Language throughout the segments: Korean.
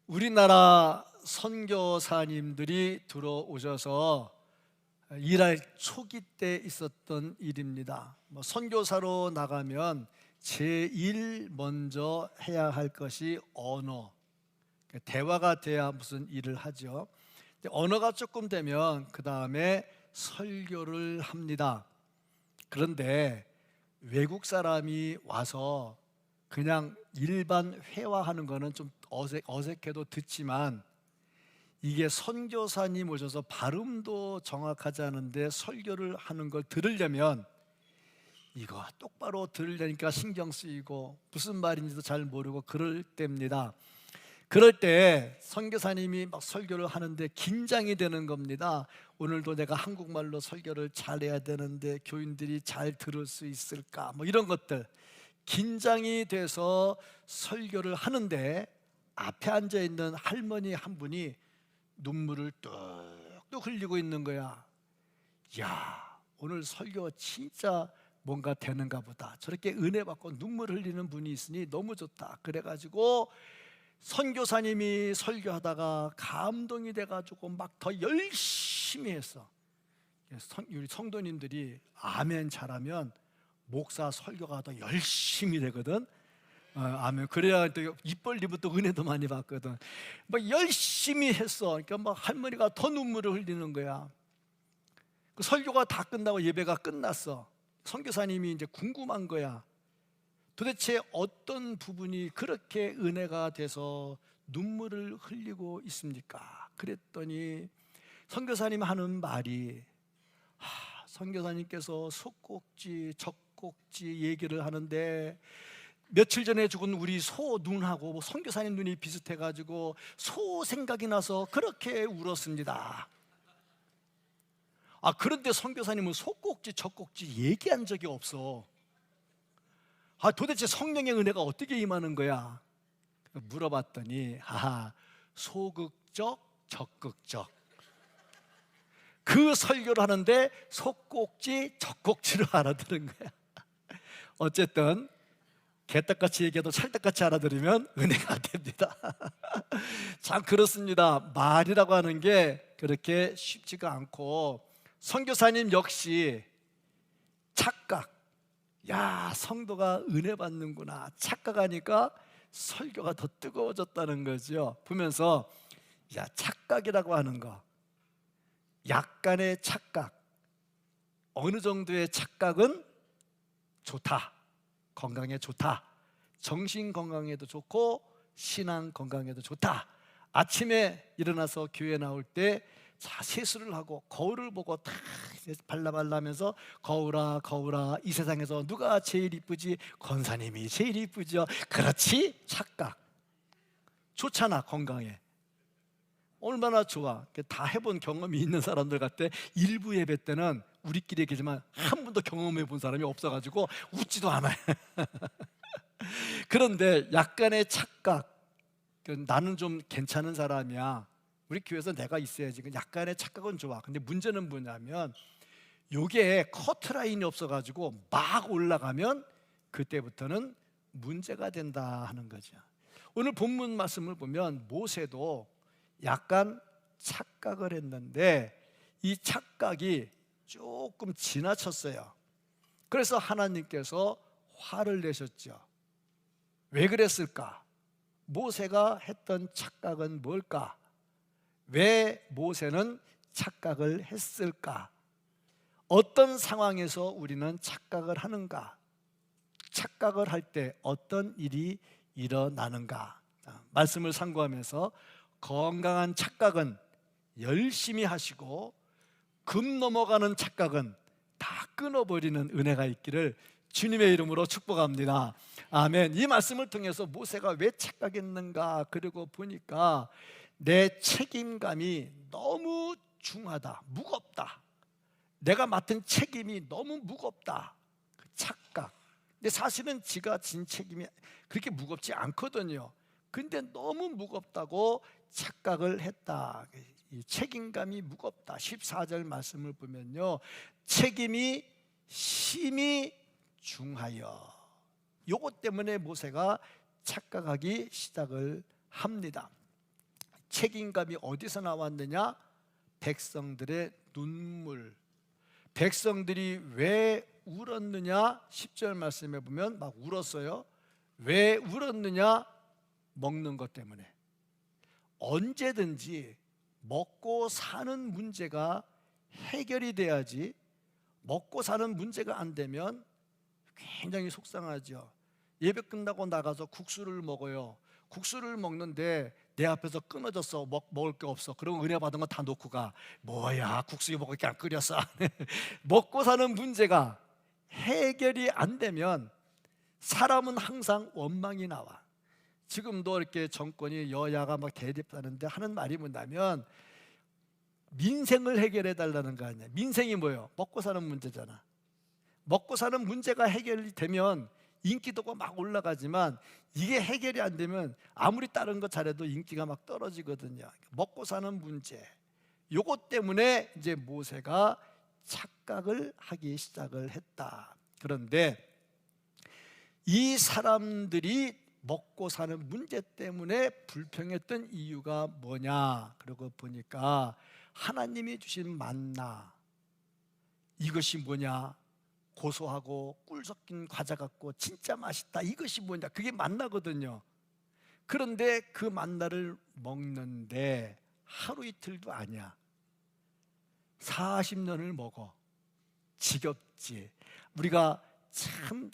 우리나라 선교사님들이 들어오셔서 일할 초기 때 있었던 일입니다. 선교사로 나가면 제일 먼저 해야 할 것이 언어, 대화가 돼야 무슨 일을 하죠. 언어가 조금 되면 그 다음에 설교를 합니다. 그런데 외국 사람이 와서 그냥 일반 회화하는 거는 좀 어색해도 듣지만, 이게 선교사님 오셔서 발음도 정확하지 않은데 설교를 하는 걸 들으려면 이거 똑바로 들으려니까 신경 쓰이고 무슨 말인지도 잘 모르고 그럴 때입니다. 그럴 때 선교사님이 막 설교를 하는데 긴장이 되는 겁니다. 오늘도 내가 한국말로 설교를 잘해야 되는데 교인들이 잘 들을 수 있을까, 이런 것들 긴장이 돼서 설교를 하는데 앞에 앉아 있는 할머니 한 분이 눈물을 뚝뚝 흘리고 있는 거야. 야, 오늘 설교 진짜 뭔가 되는가 보다. 저렇게 은혜 받고 눈물 흘리는 분이 있으니 너무 좋다. 그래가지고 선교사님이 설교하다가 감동이 돼가지고 막 더 열심히 했어. 우리 성도님들이 아멘 잘하면 목사 설교가 더 열심히 되거든. 아멘. 그래야 또 입 벌리면 또 은혜도 많이 받거든. 막 열심히 했어. 그러니까 막 할머니가 더 눈물을 흘리는 거야. 그 설교가 다 끝나고 예배가 끝났어. 선교사님이 이제 궁금한 거야. 도대체 어떤 부분이 그렇게 은혜가 돼서 눈물을 흘리고 있습니까? 그랬더니 선교사님 하는 말이, 선교사님께서 속꼭지, 젖꼭지 얘기를 하는데 며칠 전에 죽은 우리 소 눈하고 선교사님 눈이 비슷해가지고 소 생각이 나서 그렇게 울었습니다. 그런데 선교사님은 속꼭지, 젖꼭지 얘기한 적이 없어. 도대체 성령의 은혜가 어떻게 임하는 거야? 물어봤더니 소극적, 적극적. 그 설교를 하는데 속꼭지, 젖꼭지를 알아들은 거야. 어쨌든 개떡같이 얘기해도 찰떡같이 알아들으면 은혜가 됩니다. 참 그렇습니다. 말이라고 하는 게 그렇게 쉽지가 않고, 선교사님 역시 착각, 성도가 은혜 받는구나 착각하니까 설교가 더 뜨거워졌다는 거죠. 보면서 착각이라고 하는 거, 약간의 착각, 어느 정도의 착각은 좋다. 건강에 좋다. 정신 건강에도 좋고 신앙 건강에도 좋다. 아침에 일어나서 교회 나올 때 세수를 하고 거울을 보고 다 발라하면서 거울아 거울아 이 세상에서 누가 제일 이쁘지? 권사님이 제일 이쁘죠. 그렇지? 착각 좋잖아. 건강에 얼마나 좋아. 다 해본 경험이 있는 사람들 같아. 일부 예배 때는 우리끼리 얘기지만 한 번도 경험해 본 사람이 없어가지고 웃지도 않아요. 그런데 약간의 착각, 나는 좀 괜찮은 사람이야, 우리 교회에서 내가 있어야지, 약간의 착각은 좋아. 근데 문제는 뭐냐면 요게 커트라인이 없어가지고 막 올라가면 그때부터는 문제가 된다 하는 거죠. 오늘 본문 말씀을 보면 모세도 약간 착각을 했는데 이 착각이 조금 지나쳤어요. 그래서 하나님께서 화를 내셨죠. 왜 그랬을까? 모세가 했던 착각은 뭘까? 왜 모세는 착각을 했을까? 어떤 상황에서 우리는 착각을 하는가? 착각을 할 때 어떤 일이 일어나는가? 말씀을 상고하면서 건강한 착각은 열심히 하시고 금 넘어가는 착각은 다 끊어버리는 은혜가 있기를 주님의 이름으로 축복합니다. 아멘. 이 말씀을 통해서 모세가 왜 착각했는가, 그리고 보니까 내 책임감이 너무 중하다, 무겁다. 내가 맡은 책임이 너무 무겁다. 착각. 근데 사실은 지가 진 책임이 그렇게 무겁지 않거든요. 근데 너무 무겁다고 착각을 했다. 이 책임감이 무겁다. 14절 말씀을 보면요, 책임이 심히 중하여. 요것 때문에 모세가 착각하기 시작을 합니다. 책임감이 어디서 나왔느냐? 백성들의 눈물. 백성들이 왜 울었느냐? 10절 말씀에 보면 막 울었어요. 왜 울었느냐? 먹는 것 때문에. 언제든지 먹고 사는 문제가 해결이 돼야지, 먹고 사는 문제가 안 되면 굉장히 속상하죠. 예배 끝나고 나가서 국수를 먹어요. 국수를 먹는데 내 앞에서 끊어졌어. 먹을 게 없어. 그러면 은혜 받은 거 다 놓고 가. 뭐야, 국수 먹을 게 안 끓였어. 먹고 사는 문제가 해결이 안 되면 사람은 항상 원망이 나와. 지금도 이렇게 정권이, 여야가 막 대립하는데 하는 말이 뭐냐면 민생을 해결해 달라는 거 아니야. 민생이 뭐예요? 먹고 사는 문제잖아. 먹고 사는 문제가 해결이 되면 인기도가 막 올라가지만 이게 해결이 안 되면 아무리 다른 거 잘해도 인기가 막 떨어지거든요. 먹고 사는 문제, 요것 때문에 이제 모세가 착각을 하기 시작을 했다. 그런데 이 사람들이 먹고 사는 문제 때문에 불평했던 이유가 뭐냐? 그러고 보니까 하나님이 주신 만나, 이것이 뭐냐? 고소하고 꿀 섞인 과자 같고 진짜 맛있다. 이것이 뭐냐? 그게 만나거든요. 그런데 그 만나를 먹는데 하루 이틀도 아니야. 40년을 먹어. 지겹지. 우리가 참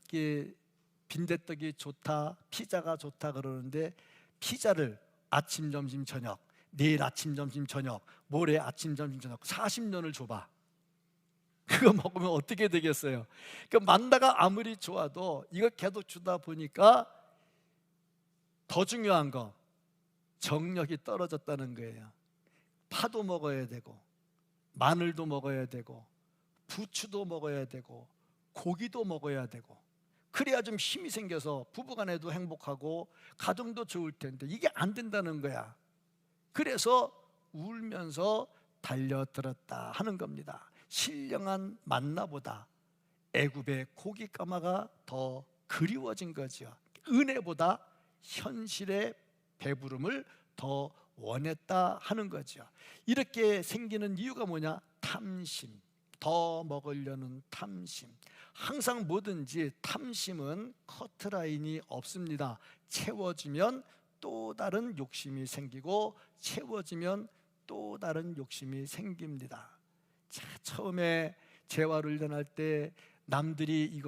빈대떡이 좋다, 피자가 좋다 그러는데 피자를 아침, 점심, 저녁, 내일 아침, 점심, 저녁, 모레 아침, 점심, 저녁 40년을 줘봐. 그거 먹으면 어떻게 되겠어요? 그 만나가 아무리 좋아도 이거 계속 주다 보니까 더 중요한 거, 정력이 떨어졌다는 거예요. 파도 먹어야 되고, 마늘도 먹어야 되고, 부추도 먹어야 되고, 고기도 먹어야 되고, 그래야 좀 힘이 생겨서 부부간에도 행복하고 가정도 좋을 텐데 이게 안 된다는 거야. 그래서 울면서 달려들었다 하는 겁니다. 신령한 만나보다 애굽의 고기 까마가 더 그리워진 거죠. 은혜보다 현실의 배부름을 더 원했다 하는 거죠. 이렇게 생기는 이유가 뭐냐? 탐심, 더 먹으려는 탐심. 항상 뭐든지 탐심은 커트라인이 없습니다. 채워지면 또 다른 욕심이 생기고, 채워지면 또 다른 욕심이 생깁니다. 자, 처음에 재활훈련할 때 남들이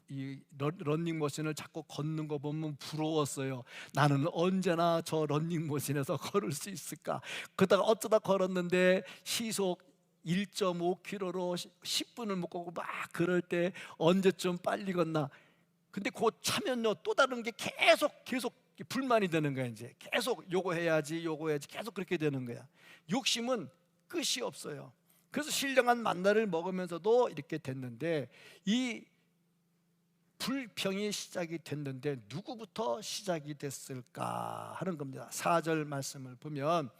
이 런닝머신을 자꾸 걷는 거 보면 부러웠어요. 나는 언제나 저 런닝머신에서 걸을 수 있을까? 그러다가 어쩌다 걸었는데 시속 1.5km로 10분을 못 걷고 막 그럴 때 언제쯤 빨리 걷나? 근데 곧 차면요 또 다른 게 계속 불만이 되는 거야. 이제 계속 요거 해야지 계속 그렇게 되는 거야. 욕심은 끝이 없어요. 그래서 신령한 만나를 먹으면서도 이렇게 됐는데, 이 불평이 시작이 됐는데 누구부터 시작이 됐을까 하는 겁니다. 4절 말씀을 보면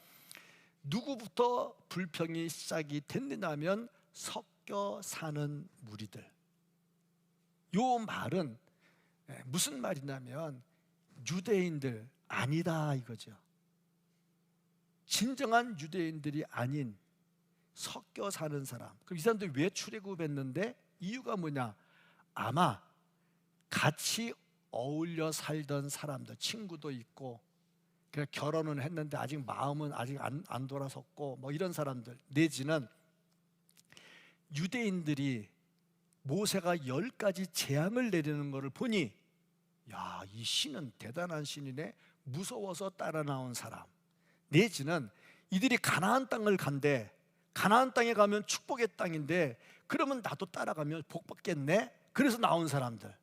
누구부터 불평이 시작이 됐느냐 하면 섞여 사는 무리들. 요 말은 무슨 말이냐면 유대인들 아니다 이거죠. 진정한 유대인들이 아닌 섞여 사는 사람. 그럼 이 사람들이 왜 출애굽했는데? 이유가 뭐냐? 아마 같이 어울려 살던 사람들, 친구도 있고, 그냥 결혼은 했는데 아직 마음은 아직 안 돌아섰고, 뭐 이런 사람들, 내지는 유대인들이 모세가 10가지 재앙을 내리는 것을 보니, 야, 이 신은 대단한 신이네, 무서워서 따라 나온 사람, 내지는 이들이 가나안 땅을 간대. 가나안 땅에 가면 축복의 땅인데 그러면 나도 따라가면 복 받겠네, 그래서 나온 사람들.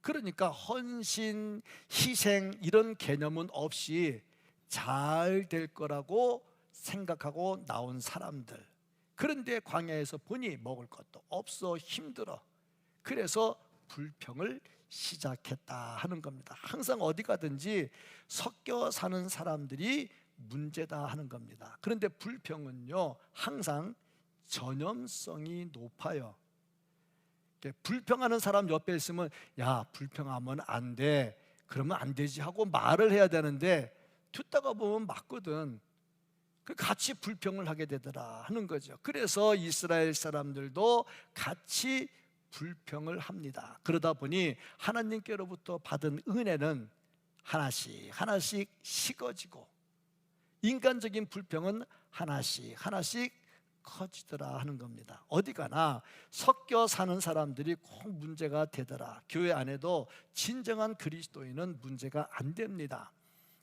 그러니까 헌신, 희생 이런 개념은 없이 잘 될 거라고 생각하고 나온 사람들. 그런데 광야에서 보니 먹을 것도 없어, 힘들어. 그래서 불평을 시작했다 하는 겁니다. 항상 어디 가든지 섞여 사는 사람들이 문제다 하는 겁니다. 그런데 불평은요 항상 전염성이 높아요. 불평하는 사람 옆에 있으면 야, 불평하면 안 돼, 그러면 안 되지 하고 말을 해야 되는데 듣다가 보면 맞거든. 같이 불평을 하게 되더라 하는 거죠. 그래서 이스라엘 사람들도 같이 불평을 합니다. 그러다 보니 하나님께로부터 받은 은혜는 하나씩 하나씩 식어지고, 인간적인 불평은 하나씩 하나씩 커지더라 하는 겁니다. 어디 가나 섞여 사는 사람들이 꼭 문제가 되더라. 교회 안에도 진정한 그리스도인은 문제가 안 됩니다.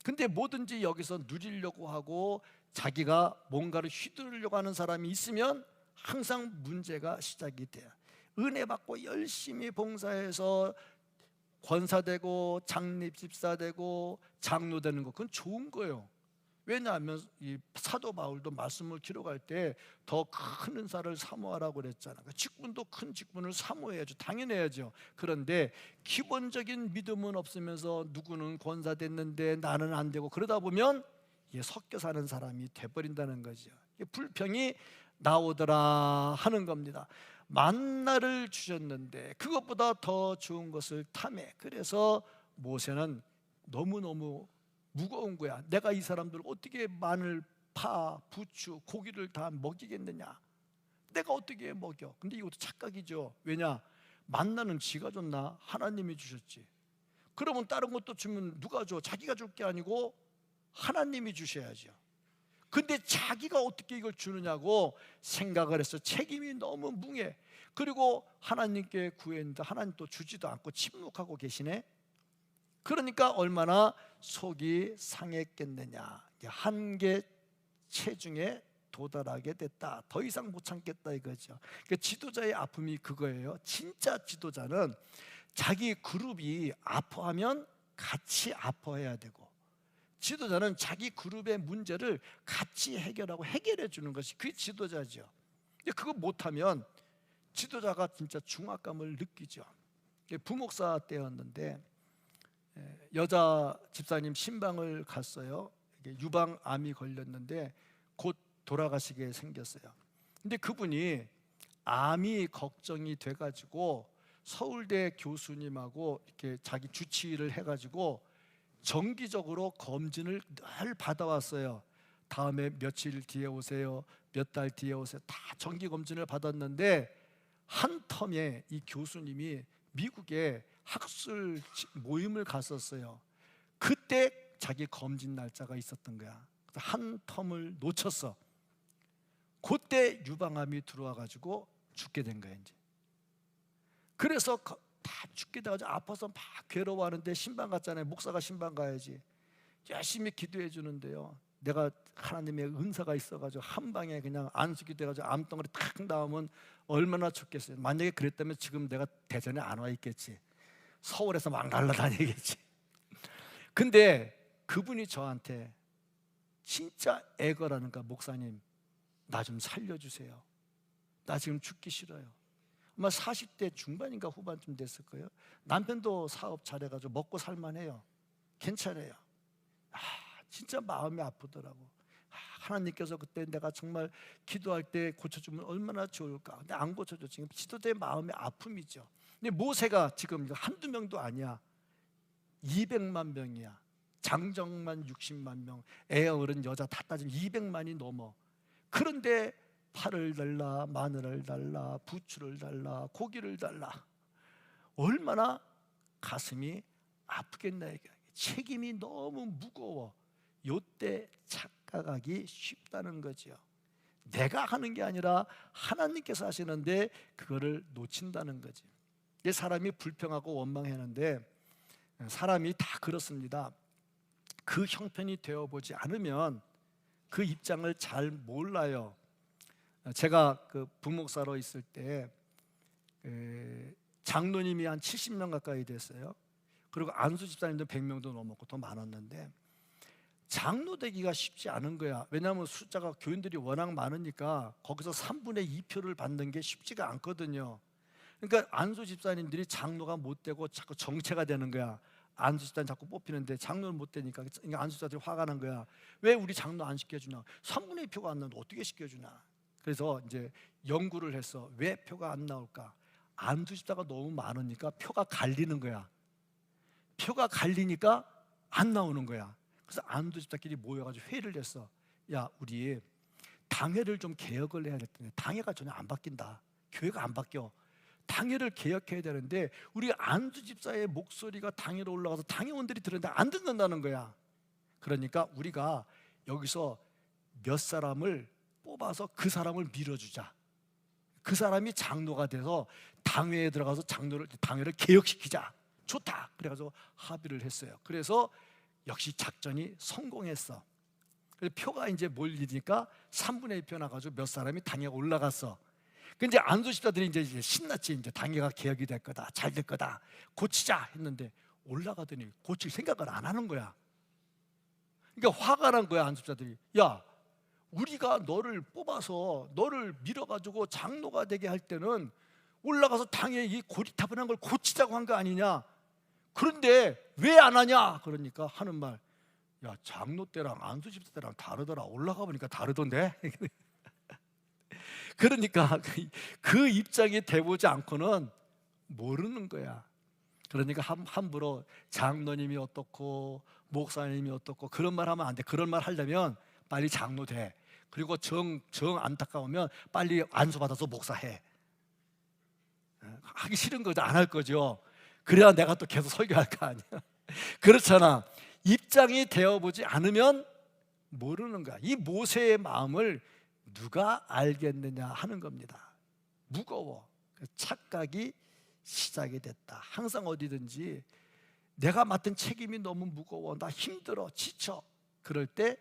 근데 뭐든지 여기서 누리려고 하고 자기가 뭔가를 휘두르려고 하는 사람이 있으면 항상 문제가 시작이 돼요. 은혜 받고 열심히 봉사해서 권사되고 장립집사되고 장로되는 거, 그건 좋은 거예요. 왜냐하면 이 사도 바울도 말씀을 기록할 때 더 큰 은사를 사모하라고 그랬잖아요. 직분도 큰 직분을 사모해야죠. 당연해야죠. 그런데 기본적인 믿음은 없으면서 누구는 권사됐는데 나는 안 되고, 그러다 보면 섞여 사는 사람이 돼버린다는 거죠. 불평이 나오더라 하는 겁니다. 만나를 주셨는데 그것보다 더 좋은 것을 탐해. 그래서 모세는 너무너무 무거운 거야. 내가 이 사람들 어떻게 마늘, 파, 부추, 고기를 다 먹이겠느냐? 내가 어떻게 먹여? 근데 이것도 착각이죠. 왜냐? 만나는 지가 줬나? 하나님이 주셨지. 그러면 다른 것도 주면 누가 줘? 자기가 줄 게 아니고 하나님이 주셔야죠. 근데 자기가 어떻게 이걸 주느냐고 생각을 해서 책임이 너무 뭉해. 그리고 하나님께 구했는데 하나님 또 주지도 않고 침묵하고 계시네. 그러니까 얼마나 속이 상했겠느냐. 한계 체중에 도달하게 됐다. 더 이상 못 참겠다 이거죠. 그러니까 지도자의 아픔이 그거예요. 진짜 지도자는 자기 그룹이 아파하면 같이 아파해야 되고, 지도자는 자기 그룹의 문제를 같이 해결하고 해결해 주는 것이 그게 지도자죠. 근데 그거 못하면 지도자가 진짜 중압감을 느끼죠. 부목사 때였는데 여자 집사님 신방을 갔어요. 유방암이 걸렸는데 곧 돌아가시게 생겼어요. 근데 그분이 암이 걱정이 돼가지고 서울대 교수님하고 이렇게 자기 주치의를 해가지고 정기적으로 검진을 늘 받아왔어요. 다음에 며칠 뒤에 오세요, 몇 달 뒤에 오세요. 다 정기 검진을 받았는데 한 텀에 이 교수님이 미국에 학술 모임을 갔었어요. 그때 자기 검진 날짜가 있었던 거야. 한 텀을 놓쳤어. 그때 유방암이 들어와가지고 죽게 된 거야 이제. 그래서 다 죽게 돼가지고 아파서 막 괴로워하는데 신방 갔잖아요. 목사가 신방 가야지. 열심히 기도해 주는데요, 내가 하나님의 은사가 있어가지고 한 방에 그냥 안수기 돼가지고 암덩어리 탁 나오면 얼마나 좋겠어요. 만약에 그랬다면 지금 내가 대전에 안 와 있겠지. 서울에서 막 날아다니겠지. 근데 그분이 저한테 진짜 애걸하는 거야. 목사님, 나 좀 살려주세요. 나 지금 죽기 싫어요. 아마 40대 중반인가 후반쯤 됐을 거예요. 남편도 사업 잘해가지고 먹고 살만해요. 괜찮아요. 진짜 마음이 아프더라고. 하나님께서 그때 내가 정말 기도할 때 고쳐주면 얼마나 좋을까. 근데 안 고쳐줬지. 지도자의 마음의 아픔이죠. 근데 모세가 지금 한두 명도 아니야. 200만 명이야. 장정만 60만 명, 애 어른 여자 다 따지면 200만이 넘어. 그런데 파를 달라, 마늘을 달라, 부추를 달라, 고기를 달라. 얼마나 가슴이 아프겠나. 이게 책임이 너무 무거워. 요때 착각하기 쉽다는 거죠. 내가 하는 게 아니라 하나님께서 하시는데 그거를 놓친다는 거지. 사람이 불평하고 원망하는데 사람이 다 그렇습니다. 그 형편이 되어보지 않으면 그 입장을 잘 몰라요. 제가 그 부목사로 있을 때 장로님이 한 70명 가까이 됐어요. 그리고 안수 집사님도 100명도 넘었고 더 많았는데 장로 되기가 쉽지 않은 거야. 왜냐하면 숫자가 교인들이 워낙 많으니까 거기서 3분의 2표를 받는 게 쉽지가 않거든요. 그러니까 안수 집사님들이 장로가 못 되고 자꾸 정체가 되는 거야. 안수 집사님 자꾸 뽑히는데 장로는 못 되니까 안수 집사들이 화가 난 거야. 왜 우리 장로 안 시켜주냐? 3분의 2표가 안 나오는데 어떻게 시켜주냐? 그래서 이제 연구를 해서 왜 표가 안 나올까? 안수 집사가 너무 많으니까 표가 갈리는 거야. 표가 갈리니까 안 나오는 거야. 그래서 안도 집사끼리 모여가지고 회의를 했어. 야, 우리 당회를 좀 개혁을 해야 될 텐데 당회가 전혀 안 바뀐다. 교회가 안 바뀌어. 당회를 개혁해야 되는데 우리 안두 집사의 목소리가 당회로 올라가서 당회원들이 들었는데 안 듣는다는 거야. 그러니까 우리가 여기서 몇 사람을 뽑아서 그 사람을 밀어주자. 그 사람이 장로가 돼서 당회에 들어가서 당회를 개혁시키자. 좋다. 그래가지고 합의를 했어요. 그래서 역시 작전이 성공했어. 그래서 표가 이제 몰리니까 3분의 1표 나가지고 몇 사람이 당회에 올라갔어. 근데 안수 집사들이 이제 신났지. 이제 당회가 개혁이 될 거다, 잘 될 거다, 고치자 했는데 올라가더니 고칠 생각을 안 하는 거야. 그러니까 화가 난 거야. 안수 집사들이. 야, 우리가 너를 뽑아서 너를 밀어가지고 장로가 되게 할 때는 올라가서 당에 이 고리타분한 걸 고치자고 한 거 아니냐? 그런데 왜 안 하냐? 그러니까 하는 말, 야, 장로 때랑 안수 집사 때랑 다르더라. 올라가 보니까 다르던데. 그러니까 그 입장이 돼보지 않고는 모르는 거야. 그러니까 함부로 장로님이 어떻고 목사님이 어떻고 그런 말 하면 안 돼. 그런 말 하려면 빨리 장로 돼. 그리고 정 안타까우면 빨리 안수받아서 목사해. 하기 싫은 거죠. 안 할 거죠. 그래야 내가 또 계속 설교할 거 아니야. 그렇잖아. 입장이 되어보지 않으면 모르는 거야. 이 모세의 마음을 누가 알겠느냐 하는 겁니다. 무거워. 착각이 시작이 됐다. 항상 어디든지 내가 맡은 책임이 너무 무거워, 나 힘들어, 지쳐. 그럴 때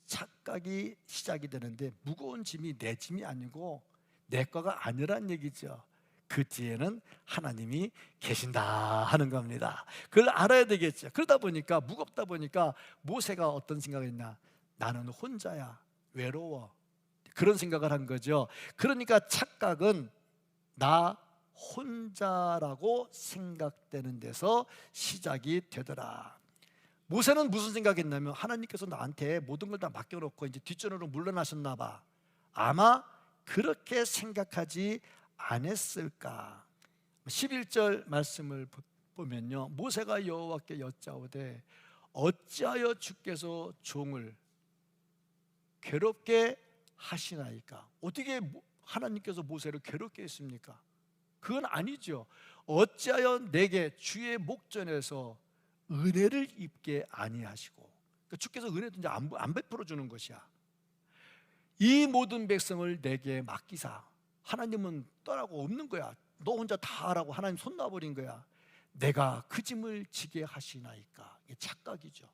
착각이 시작이 되는데 무거운 짐이 내 짐이 아니고 내 거가 아니란 얘기죠. 그 뒤에는 하나님이 계신다 하는 겁니다. 그걸 알아야 되겠죠. 그러다 보니까 무겁다 보니까 모세가 어떤 생각을 했냐? 나는 혼자야, 외로워. 그런 생각을 한 거죠. 그러니까 착각은 나 혼자라고 생각되는 데서 시작이 되더라. 모세는 무슨 생각했냐면 하나님께서 나한테 모든 걸 다 맡겨놓고 이제 뒷전으로 물러나셨나 봐. 아마 그렇게 생각하지 않았을까. 11절 말씀을 보면요, 모세가 여호와께 여짜오되 어찌하여 주께서 종을 괴롭게 하시나이까. 어떻게 하나님께서 모세를 괴롭게 했습니까? 그건 아니죠. 어찌하여 내게 주의 목전에서 은혜를 입게 아니하시고, 그러니까 주께서 은혜도 이제 안 베풀어 주는 것이야. 이 모든 백성을 내게 맡기사. 하나님은 떠나고 없는 거야. 너 혼자 다 하라고 하나님 손 놔버린 거야. 내가 그 짐을 지게 하시나이까. 이게 착각이죠.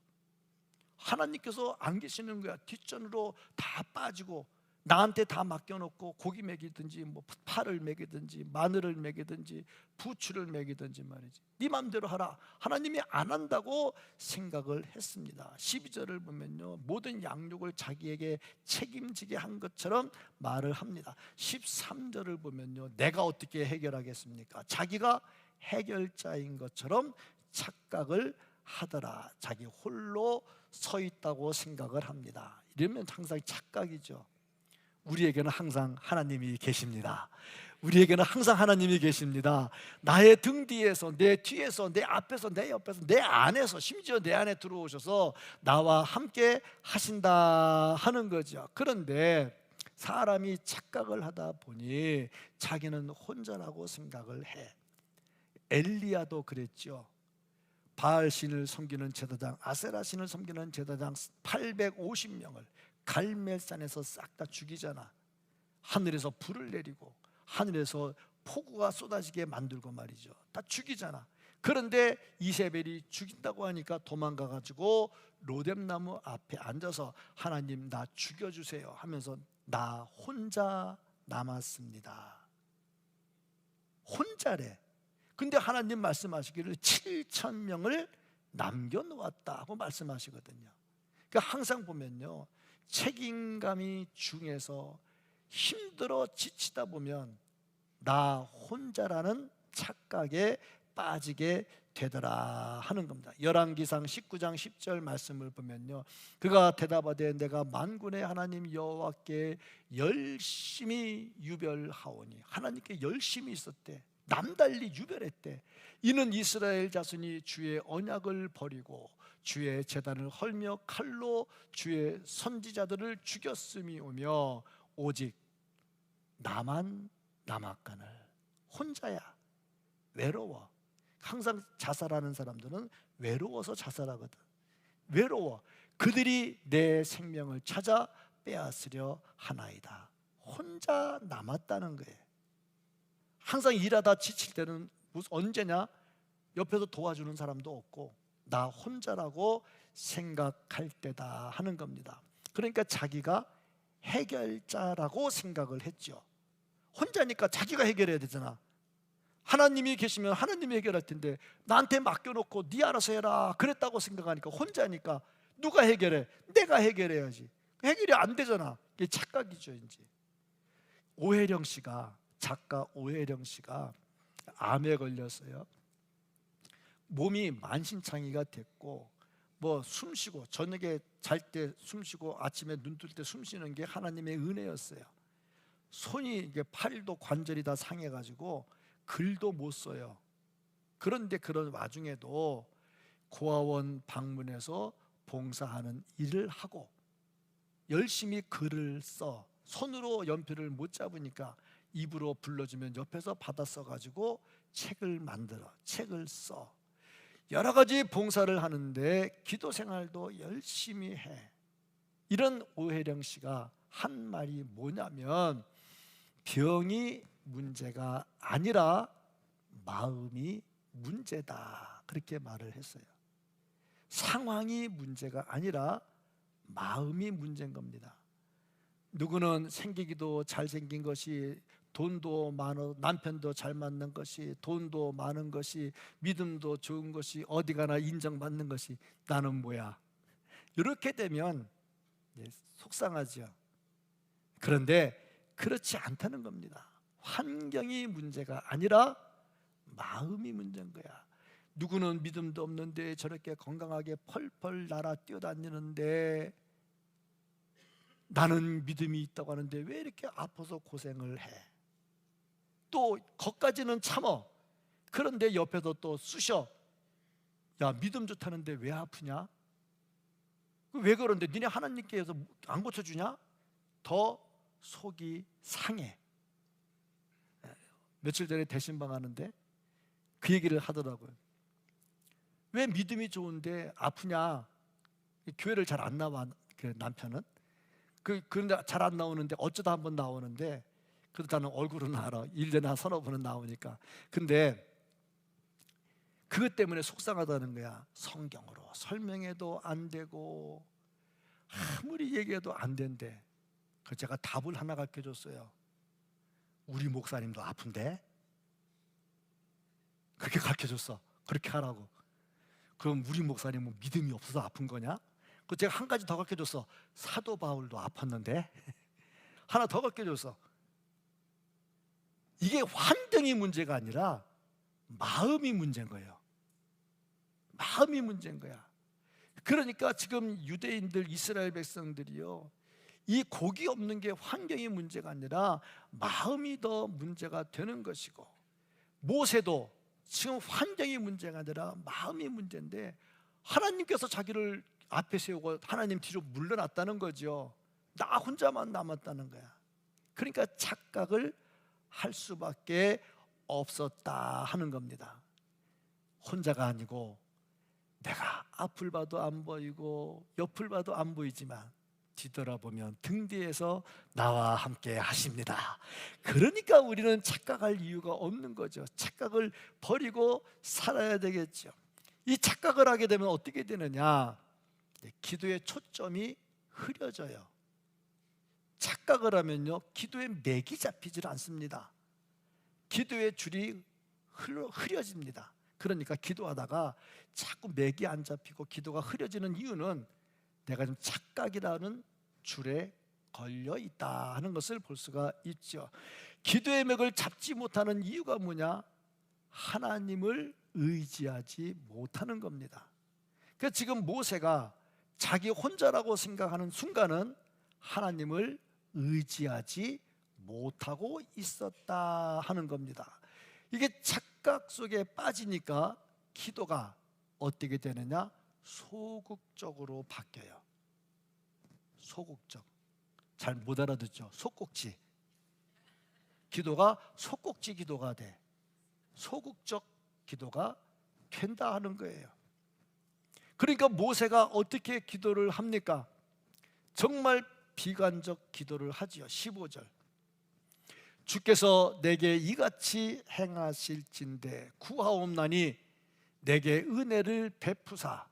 하나님께서 안 계시는 거야. 뒷전으로 다 빠지고 나한테 다 맡겨놓고 고기 먹이든지 뭐 파를 먹이든지 마늘을 먹이든지 부추를 먹이든지 말이지. 네 마음대로 하라. 하나님이 안 한다고 생각을 했습니다. 12절을 보면요, 모든 양육을 자기에게 책임지게 한 것처럼 말을 합니다. 13절을 보면요, 내가 어떻게 해결하겠습니까? 자기가 해결자인 것처럼 착각을 하더라. 자기 홀로 서 있다고 생각을 합니다. 이러면 항상 착각이죠. 우리에게는 항상 하나님이 계십니다. 우리에게는 항상 하나님이 계십니다. 나의 등 뒤에서, 내 뒤에서, 내 앞에서, 내 옆에서, 내 안에서, 심지어 내 안에 들어오셔서 나와 함께 하신다 하는 거죠. 그런데 사람이 착각을 하다 보니 자기는 혼자라고 생각을 해. 엘리야도 그랬죠. 바알 신을 섬기는 제사장, 아세라 신을 섬기는 제사장 850명을 갈멜산에서 싹 다 죽이잖아. 하늘에서 불을 내리고 하늘에서 폭우가 쏟아지게 만들고 말이죠. 다 죽이잖아. 그런데 이세벨이 죽인다고 하니까 도망가가지고 로뎀나무 앞에 앉아서 하나님 나 죽여주세요 하면서 나 혼자 남았습니다. 혼자래. 근데 하나님 말씀하시기를 7,000명을 남겨놓았다고 말씀하시거든요. 그러니까 항상 보면요, 책임감이 중에서 힘들어 지치다 보면 나 혼자라는 착각에 빠지게 되더라 하는 겁니다. 열왕기상 19장 10절 말씀을 보면요, 그가 대답하되 내가 만군의 하나님 여호와께 열심히 유별하오니, 하나님께 열심히 있었대. 남달리 유별했대. 이는 이스라엘 자손이 주의 언약을 버리고 주의 제단을 헐며 칼로 주의 선지자들을 죽였음이오며 오직 나만 남았거늘. 혼자야. 외로워. 항상 자살하는 사람들은 외로워서 자살하거든. 외로워. 그들이 내 생명을 찾아 빼앗으려 하나이다. 혼자 남았다는 거예요. 항상 일하다 지칠 때는 언제냐? 옆에서 도와주는 사람도 없고 나 혼자라고 생각할 때다 하는 겁니다. 그러니까 자기가 해결자라고 생각을 했죠. 혼자니까 자기가 해결해야 되잖아. 하나님이 계시면 하나님이 해결할 텐데 나한테 맡겨놓고 네 알아서 해라 그랬다고 생각하니까 혼자니까 누가 해결해? 내가 해결해야지. 해결이 안 되잖아. 이게 착각이죠. 이제 오혜령 씨가, 작가 오혜령 씨가 암에 걸렸어요. 몸이 만신창이가 됐고 뭐 숨쉬고 저녁에 잘 때 숨쉬고 아침에 눈 뜰 때 숨쉬는 게 하나님의 은혜였어요. 손이 이게 팔도 관절이 다 상해가지고 글도 못 써요. 그런데 그런 와중에도 고아원 방문해서 봉사하는 일을 하고 열심히 글을 써. 손으로 연필을 못 잡으니까 입으로 불러주면 옆에서 받아 써가지고 책을 만들어, 책을 써. 여러 가지 봉사를 하는데 기도 생활도 열심히 해. 이런 오혜령 씨가 한 말이 뭐냐면 병이 문제가 아니라 마음이 문제다, 그렇게 말을 했어요. 상황이 문제가 아니라 마음이 문제인 겁니다. 누구는 생기기도 잘생긴 것이, 돈도 많아, 남편도 잘 맞는 것이, 돈도 많은 것이, 믿음도 좋은 것이, 어디 가나 인정받는 것이 나는 뭐야? 이렇게 되면 속상하죠. 그런데 그렇지 않다는 겁니다. 환경이 문제가 아니라 마음이 문제인 거야. 누구는 믿음도 없는데 저렇게 건강하게 펄펄 날아 뛰어다니는데 나는 믿음이 있다고 하는데 왜 이렇게 아파서 고생을 해? 또 거기까지는 참어. 그런데 옆에서 또 쑤셔. 야, 믿음 좋다는데 왜 아프냐? 왜 그런데 니네 하나님께서 안 고쳐주냐? 더 속이 상해. 며칠 전에 대신방 하는데 그 얘기를 하더라고요. 왜 믿음이 좋은데 아프냐? 교회를 잘 안 나와, 그 남편은. 그런데 잘 안 나오는데 어쩌다 한번 나오는데, 그래도 나는 얼굴은 알아. 1년에 한 서너 번은 나오니까. 근데 그것 때문에 속상하다는 거야. 성경으로 설명해도 안 되고 아무리 얘기해도 안 된대. 그래서 제가 답을 하나 가르쳐줬어요. 우리 목사님도 아픈데? 그렇게 가르쳐줬어. 그렇게 하라고. 그럼 우리 목사님은 믿음이 없어서 아픈 거냐? 그 제가 한 가지 더 가르쳐줬어. 사도 바울도 아팠는데? 하나 더 가르쳐줬어. 이게 환경이 문제가 아니라 마음이 문제인 거예요. 마음이 문제인 거야. 그러니까 지금 유대인들, 이스라엘 백성들이요, 이 복이 없는 게 환경이 문제가 아니라 마음이 더 문제가 되는 것이고, 모세도 지금 환경이 문제가 아니라 마음이 문제인데 하나님께서 자기를 앞에 세우고 하나님 뒤로 물러났다는 거죠. 나 혼자만 남았다는 거야. 그러니까 착각을 할 수밖에 없었다 하는 겁니다. 혼자가 아니고 내가 앞을 봐도 안 보이고 옆을 봐도 안 보이지만 뒤돌아보면 등 뒤에서 나와 함께 하십니다. 그러니까 우리는 착각할 이유가 없는 거죠. 착각을 버리고 살아야 되겠죠. 이 착각을 하게 되면 어떻게 되느냐? 기도의 초점이 흐려져요. 착각을 하면요, 기도에 맥이 잡히질 않습니다. 기도의 줄이 흐려집니다. 그러니까 기도하다가 자꾸 맥이 안 잡히고 기도가 흐려지는 이유는 내가 좀 착각이라는 줄에 걸려 있다 하는 것을 볼 수가 있죠. 기도의 맥을 잡지 못하는 이유가 뭐냐? 하나님을 의지하지 못하는 겁니다. 그래서 지금 모세가 자기 혼자라고 생각하는 순간은 하나님을 의지하지 못하고 있었다 하는 겁니다. 이게 착각 속에 빠지니까 기도가 어떻게 되느냐? 소극적으로 바뀌어요. 소극적. 잘 못 알아듣죠? 속꼭지. 기도가 속꼭지 기도가 돼. 소극적 기도가 된다 하는 거예요. 그러니까 모세가 어떻게 기도를 합니까? 정말 비관적 기도를 하지요. 15절. 주께서 내게 이같이 행하실진대 구하옵나니 내게 은혜를 베푸사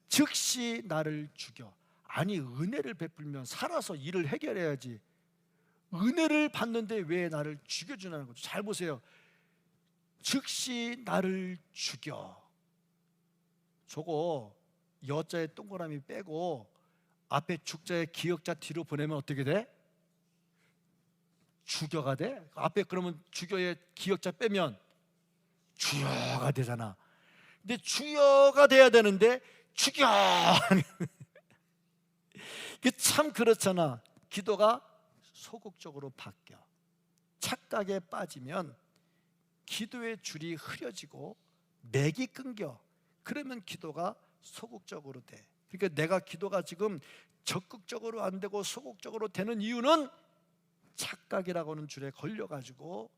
즉시 나를 죽여. 아니, 은혜를 베풀면 살아서 일을 해결해야지. 은혜를 받는데 왜 나를 죽여주냐는 거죠. 잘 보세요. 즉시 나를 죽여. 저거 여자의 동그라미 빼고 앞에 죽자의 기역자 뒤로 보내면 어떻게 돼? 죽여가 돼? 앞에 그러면 죽여의 기역자 빼면 주여가 되잖아. 근데 주여가 돼야 되는데 죽여. 이게 참 그렇잖아. 기도가 소극적으로 바뀌어. 착각에 빠지면 기도의 줄이 흐려지고 맥이 끊겨. 그러면 기도가 소극적으로 돼. 그러니까 내가 기도가 지금 적극적으로 안 되고 소극적으로 되는 이유는 착각이라고 하는 줄에 걸려가지고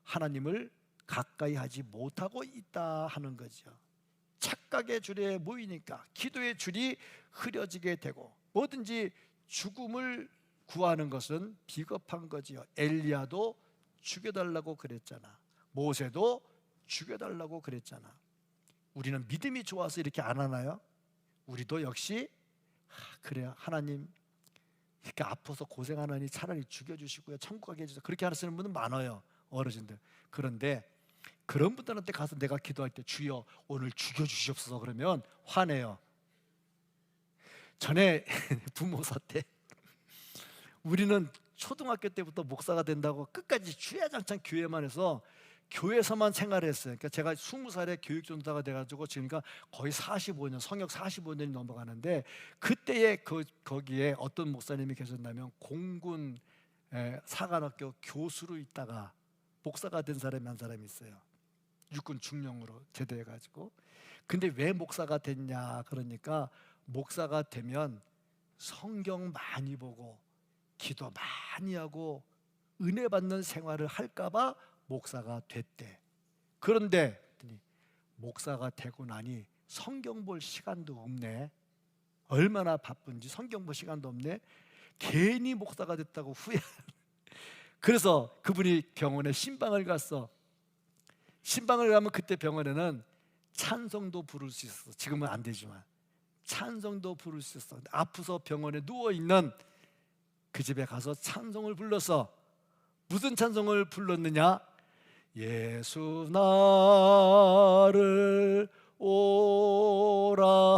하나님을 가까이 하지 못하고 있다 하는 거죠. 착각의 줄에 모이니까 기도의 줄이 흐려지게 되고 뭐든지 죽음을 구하는 것은 비겁한 거지요. 엘리야도 죽여달라고 그랬잖아. 모세도 죽여달라고 그랬잖아. 우리는 믿음이 좋아서 이렇게 안 하나요? 우리도 역시 그래요. 하나님 이렇게 아파서 고생하느니 차라리 죽여주시고요, 천국 가게 해주세요. 그렇게 하시는 분은 많아요, 어르신들. 그런데 그런 분들한테 가서 내가 기도할 때 주여 오늘 죽여주시옵소서 그러면 화내요. 전에 부모사 때 우리는 초등학교 때부터 목사가 된다고 끝까지 주야장창 교회만 해서 교회에서만 생활했어요. 그러니까 제가 20살에 교육전도사가 돼가지고 지금까 거의 45년, 성역 45년이 넘어가는데 그때에 거기에 어떤 목사님이 계셨냐면 공군 사관학교 교수로 있다가 목사가 된 사람이 한 사람이 있어요. 육군 중령으로 제대해가지고. 근데 왜 목사가 됐냐 그러니까 목사가 되면 성경 많이 보고 기도 많이 하고 은혜 받는 생활을 할까봐 목사가 됐대. 그런데 목사가 되고 나니 성경 볼 시간도 없네. 얼마나 바쁜지 성경 볼 시간도 없네. 괜히 목사가 됐다고 후회. 그래서 그분이 병원에 신방을 갔어. 신방을 가면 그때 병원에는 찬송도 부를 수 있었어. 지금은 안 되지만 찬송도 부를 수 있었어. 아프서 병원에 누워있는 그 집에 가서 찬송을 불러서 무슨 찬송을 불렀느냐? 예수 나를 오라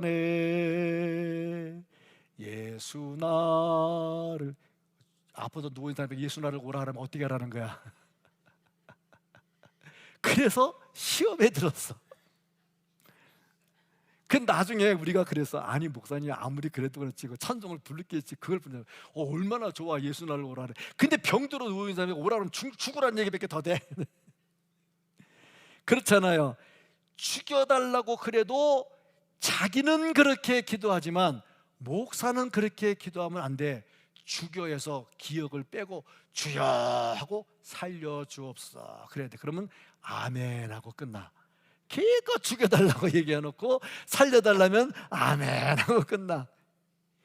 하네. 예수 나를. 아파서 누워있는 사람에게 예수 나를 오라 하면 어떻게 하라는 거야? 그래서 시험에 들었어. 그 나중에 우리가 그래서 아니 목사님 아무리 그래도 그렇지 찬송을 부르겠지 그걸 부르면 얼마나 좋아 예수 나를 오라 그래. 근데 병들어 누워있는 사람이 오라 그러면 죽으라는 얘기밖에 더 돼. 그렇잖아요. 죽여달라고 그래도 자기는 그렇게 기도하지만 목사는 그렇게 기도하면 안 돼. 죽여에서 기억을 빼고 주여 하고 살려주옵소서 그래야 돼. 그러면 아멘 하고 끝나. 기껏 죽여달라고 얘기해놓고 살려달라면 아멘 하고 끝나.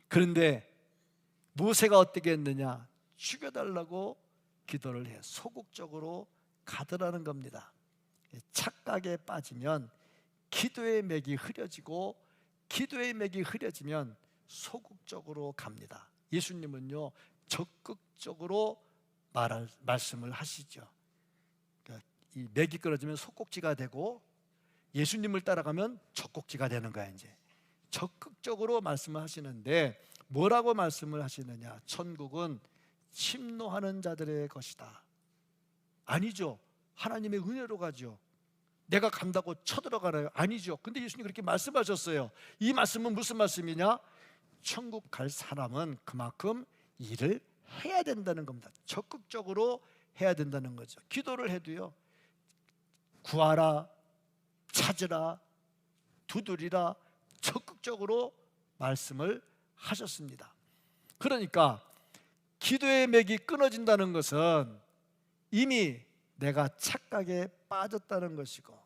그런데 모세가 어떻게 했느냐? 죽여달라고 기도를 해. 소극적으로 가더라는 겁니다. 착각에 빠지면 기도의 맥이 흐려지고 기도의 맥이 흐려지면 소극적으로 갑니다. 예수님은요 적극적으로 말씀을 하시죠. 그러니까 이 맥이 끊어지면 소꼭지가 되고 예수님을 따라가면 적꼭지가 되는 거야. 이제 적극적으로 말씀을 하시는데 뭐라고 말씀을 하시느냐? 천국은 침노하는 자들의 것이다. 아니죠. 하나님의 은혜로 가죠. 내가 간다고 쳐들어가나요? 아니죠. 근데 예수님 그렇게 말씀하셨어요. 이 말씀은 무슨 말씀이냐? 천국 갈 사람은 그만큼 일을 해야 된다는 겁니다. 적극적으로 해야 된다는 거죠. 기도를 해도요 구하라, 찾으라, 두드리라 적극적으로 말씀을 하셨습니다. 그러니까 기도의 맥이 끊어진다는 것은 이미 내가 착각에 빠졌다는 것이고,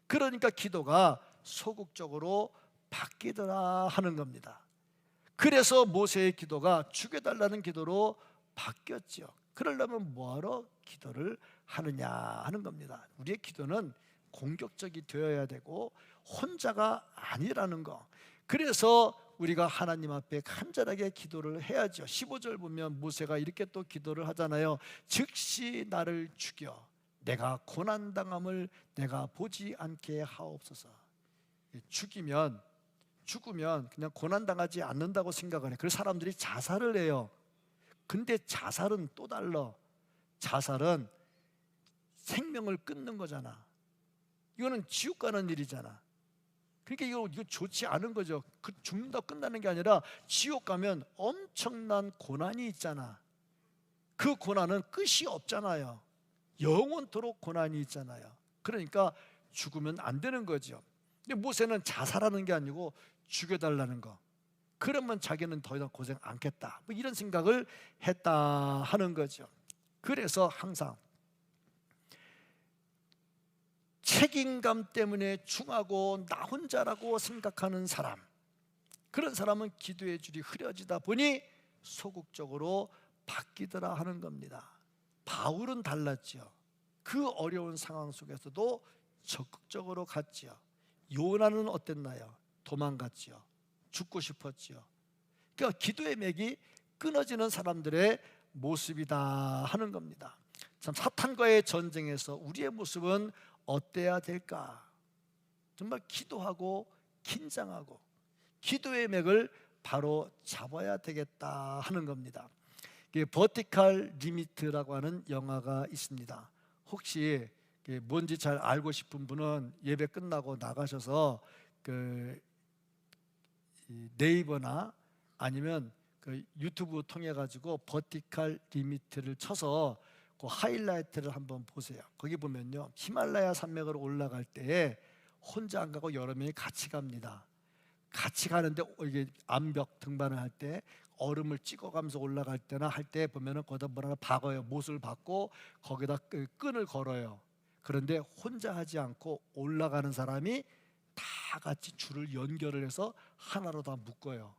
그러니까 기도가 소극적으로 바뀌더라 하는 겁니다. 그래서 모세의 기도가 죽여달라는 기도로 바뀌었죠. 그러려면 뭐하러 기도를 하느냐 하는 겁니다. 우리의 기도는 공격적이 되어야 되고 혼자가 아니라는 거. 그래서 우리가 하나님 앞에 간절하게 기도를 해야죠. 15절 보면 모세가 이렇게 또 기도를 하잖아요. 즉시 나를 죽여 내가 고난당함을 내가 보지 않게 하옵소서. 죽으면 그냥 고난당하지 않는다고 생각을 해. 그래서 사람들이 자살을 해요. 근데 자살은 또 달라. 자살은 생명을 끊는 거잖아. 이거는 지옥 가는 일이잖아. 그러니까 이거 좋지 않은 거죠. 그 죽는다고 끝나는 게 아니라 지옥 가면 엄청난 고난이 있잖아. 그 고난은 끝이 없잖아요. 영원토록 고난이 있잖아요. 그러니까 죽으면 안 되는 거죠. 근데 모세는 자살하는 게 아니고 죽여달라는 거. 그러면 자기는 더 이상 고생 않겠다, 뭐 이런 생각을 했다 하는 거죠. 그래서 항상 책임감 때문에 중하고 나 혼자라고 생각하는 사람, 그런 사람은 기도의 줄이 흐려지다 보니 소극적으로 바뀌더라 하는 겁니다. 바울은 달랐죠. 그 어려운 상황 속에서도 적극적으로 갔지요. 요나는 어땠나요? 도망갔지요. 죽고 싶었지요. 그러니까 기도의 맥이 끊어지는 사람들의 모습이다 하는 겁니다. 참, 사탄과의 전쟁에서 우리의 모습은 어때야 될까? 정말 기도하고 긴장하고 기도의 맥을 바로 잡아야 되겠다 하는 겁니다. 버티컬 리미트라고 하는 영화가 있습니다. 혹시 뭔지 잘 알고 싶은 분은 예배 끝나고 나가셔서 그 네이버나 아니면 그 유튜브 통해 가지고 버티컬 리미트를 쳐서 그 하이라이트를 한번 보세요. 거기 보면요, 히말라야 산맥으로 올라갈 때 혼자 안 가고 여러 명이 같이 갑니다. 같이 가는데 이게 암벽 등반을 할 때 얼음을 찍어가면서 올라갈 때나 할 때 보면은 거기다 뭐라 박아요. 못을 박고 거기다 끈을 걸어요. 그런데 혼자 하지 않고 올라가는 사람이 다 같이 줄을 연결을 해서 하나로 다 묶어요.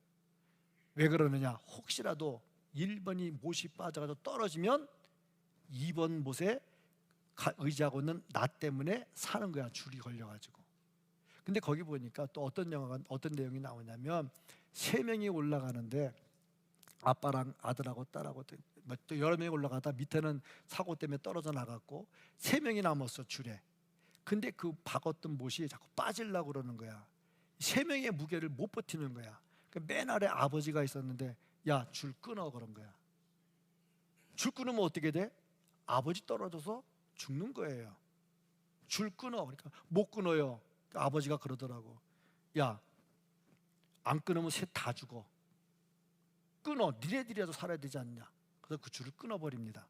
왜 그러느냐? 혹시라도 1번이 못이 빠져가지고 떨어지면 2번 못에 의지하고 있는 나 때문에 사는 거야, 줄이 걸려가지고. 근데 거기 보니까 또 어떤 내용이 나오냐면 3명이 올라가는데 아빠랑 아들하고 딸하고 또 여러 명이 올라가다 밑에는 사고 때문에 떨어져 나갔고 3명이 남았어, 줄에. 근데 그 박았던 못이 자꾸 빠지려고 그러는 거야. 3명의 무게를 못 버티는 거야. 맨 아래 아버지가 있었는데 야, 줄 끊어 그런 거야. 줄 끊으면 어떻게 돼? 아버지 떨어져서 죽는 거예요. 줄 끊어. 그러니까 못 끊어요. 아버지가 그러더라고. 야, 안 끊으면 셋 다 죽어. 끊어. 니네들이라도 살아야 되지 않냐. 그래서 그 줄을 끊어버립니다.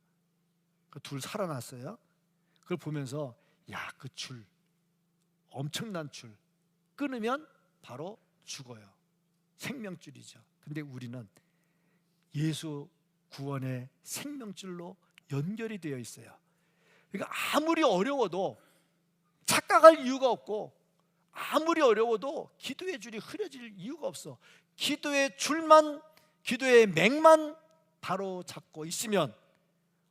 그 둘 살아났어요. 그걸 보면서 야, 그 줄, 엄청난 줄, 끊으면 바로 죽어요. 생명줄이죠. 근데 우리는 예수 구원의 생명줄로 연결이 되어 있어요. 그러니까 아무리 어려워도 착각할 이유가 없고, 아무리 어려워도 기도의 줄이 흐려질 이유가 없어. 기도의 줄만, 기도의 맥만 바로 잡고 있으면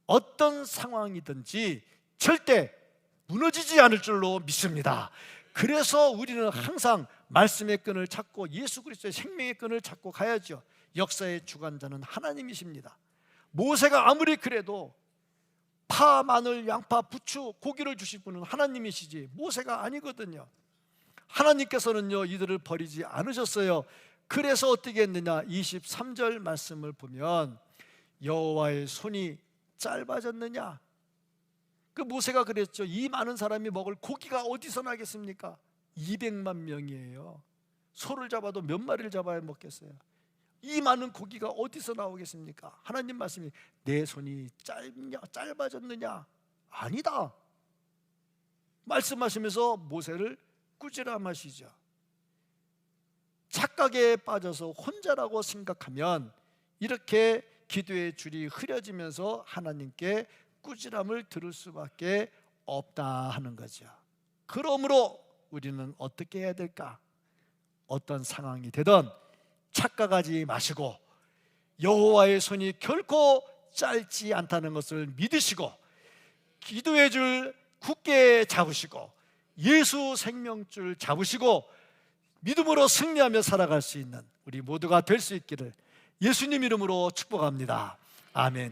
어떤 상황이든지 절대 무너지지 않을 줄로 믿습니다. 그래서 우리는 항상 말씀의 끈을 찾고 예수 그리스도의 생명의 끈을 찾고 가야죠. 역사의 주관자는 하나님이십니다. 모세가 아무리 그래도 파, 마늘, 양파, 부추, 고기를 주실 분은 하나님이시지 모세가 아니거든요. 하나님께서는요, 이들을 버리지 않으셨어요. 그래서 어떻게 했느냐? 23절 말씀을 보면 여호와의 손이 짧아졌느냐? 그 모세가 그랬죠. 이 많은 사람이 먹을 고기가 어디서 나겠습니까? 200만 명이에요. 소를 잡아도 몇 마리를 잡아야 먹겠어요? 이 많은 고기가 어디서 나오겠습니까? 하나님 말씀이 내 손이 짧아졌느냐? 아니다. 말씀하시면서 모세를 꾸지람하시죠. 착각에 빠져서 혼자라고 생각하면 이렇게 기도의 줄이 흐려지면서 하나님께 꾸지람을 들을 수밖에 없다 하는 거죠. 그러므로 우리는 어떻게 해야 될까? 어떤 상황이 되든 착각하지 마시고 여호와의 손이 결코 짧지 않다는 것을 믿으시고 기도의 줄 굳게 잡으시고 예수 생명줄 잡으시고 믿음으로 승리하며 살아갈 수 있는 우리 모두가 될 수 있기를 예수님 이름으로 축복합니다. 아멘.